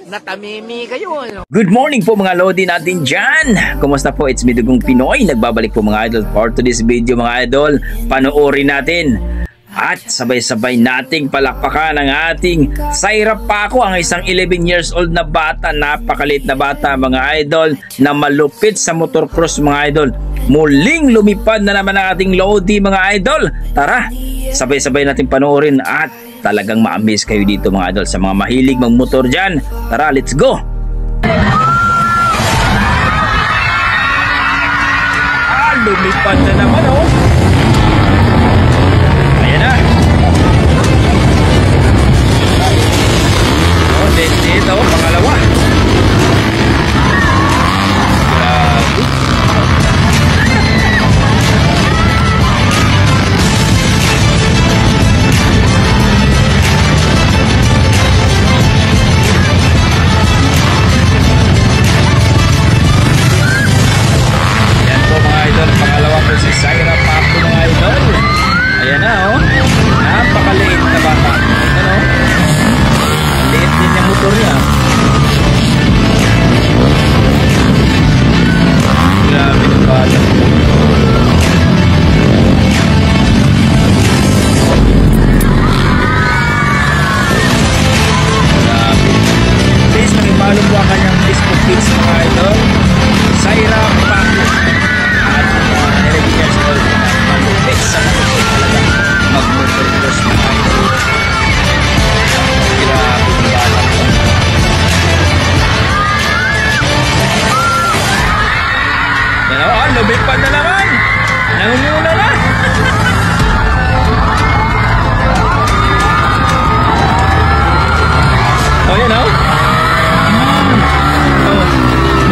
natamimi kayo. Ano? Good morning po mga Lodi natin dyan. Kumusta po? It's me, Dugong Pinoy. Nagbabalik po mga idol for today's video mga idol. Panoorin natin. At sabay-sabay nating palakpakan ang ating Saira Paco, ang isang 11 years old na bata, napakalit na bata mga idol, na malupit sa motocross mga idol. Muling lumipad na naman ang ating Lodi mga idol. Tara, sabay-sabay natin panoorin at talagang ma-amaze kayo dito mga idol sa mga mahilig magmotor dyan. Tara, let's go! Lumipad na naman oh! Ayan na! Oh, dito, pangalawa! Grabe! Pangalawa po si Saira Paco mga idol. Ayan na oh. Napakaliit na bata. Ayan oh. Ang liit din yung motor niya. Grabe ng bata. Grabe. Please mag-follow po ang kanyang Facebook page mga idol. Saira Paco. Malupit sa motor talaga. Mag-motor-cross mga idol. Grabe ang bata ko. Yan o, lumipad na naman. Nangunguna na. O yan o.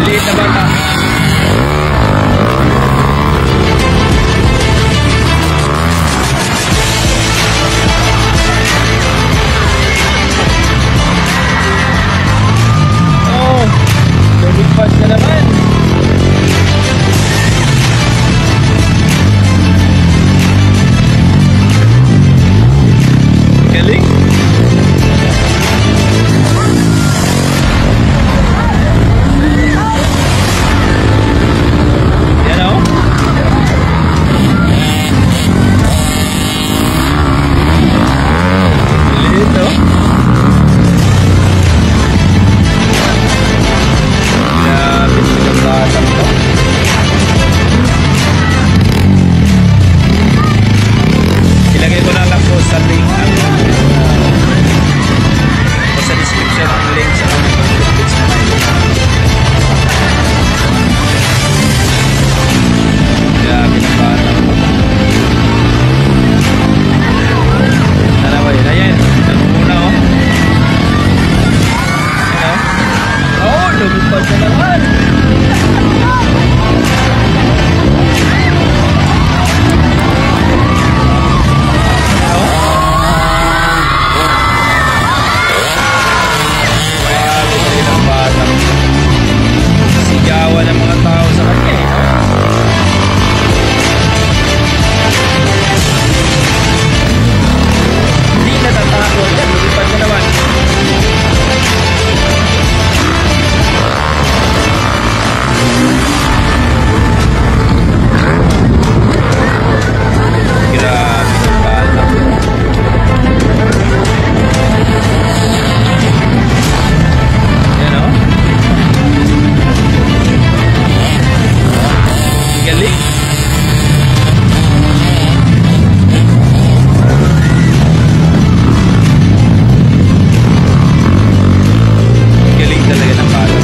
Liit na bata. Lumipad na naman. Galing. Yan o. Lito. Ilagay ko na lang po sa link o sa description ang link sa aming page na kayo. Grabe ng bata. Ano ba yun? Ayan, nagmumuna oh. Ayan oh. Oh, lumipad na naman. Sigawan ng mga tao sa kanya eh. Hindi natatakot yan. Lumipad na naman. Grabe ng bata. Yan o. Galing. Galing talaga ng bata.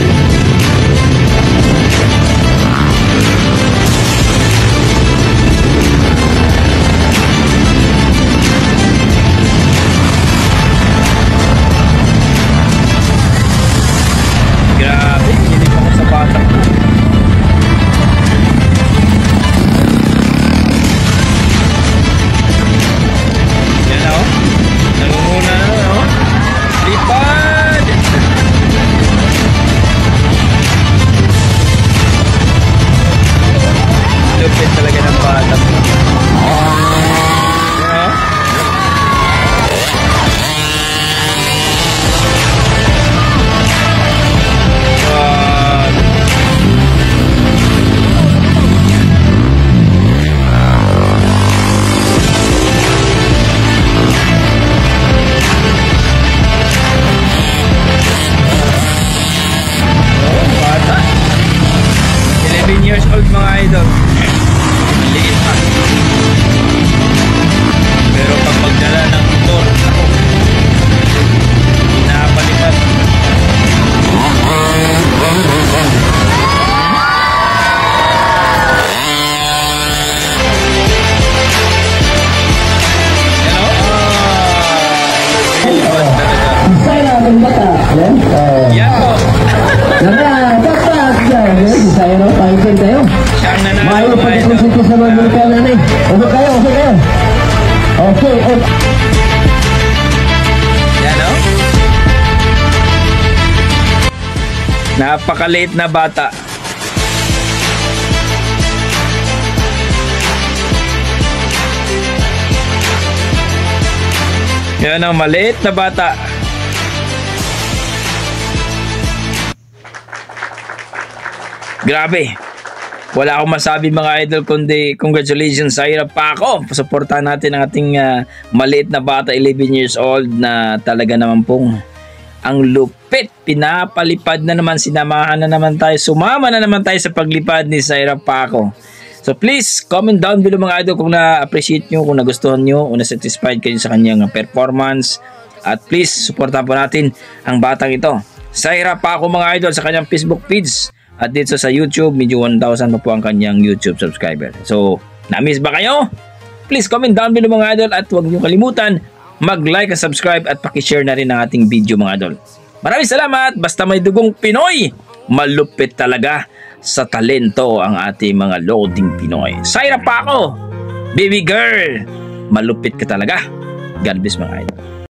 Grabe, hindi pa ako sa bata. years old mga idol. Maliit pa. Pero pag magdala ng motor, ako, pinapalipad. Saya ng bata. Yan po. Saya no, pangkin tayo. Siyang nanalo Mayo mga idol. pagkakonsito sa mga bulkan nanay. Okay kayo, okay kayo. Okay, okay. Yan o. Napakaliit na bata. Yan ang maliit na bata. Grabe. Wala akong masabi mga idol kundi congratulations sa hirap pa ako. Suportahan natin ang ating maliit na bata, 11 years old na talaga naman pong ang lupit. Pinapalipad na naman, sinamahan na naman tayo. Sumama na naman tayo sa paglipad ni Zaira Paco. So please, comment down below mga idol kung na-appreciate nyo, kung nagustuhan nyo, o na-satisfied kayo sa kanyang performance. At please, supportahan po natin ang batang ito. Zaira Paco mga idol sa kanyang Facebook feeds. At dito sa YouTube, medyo 1,000 pa po ang kanyang YouTube subscriber. So, na-miss ba kayo? Please comment down below mga idol at huwag niyo kalimutan mag-like at subscribe at pakishare na rin ang ating video mga idol. Maraming salamat! Basta may dugong Pinoy, malupit talaga sa talento ang ating mga loading Pinoy. Zaira Paco, baby girl, malupit ka talaga. God bless mga idol.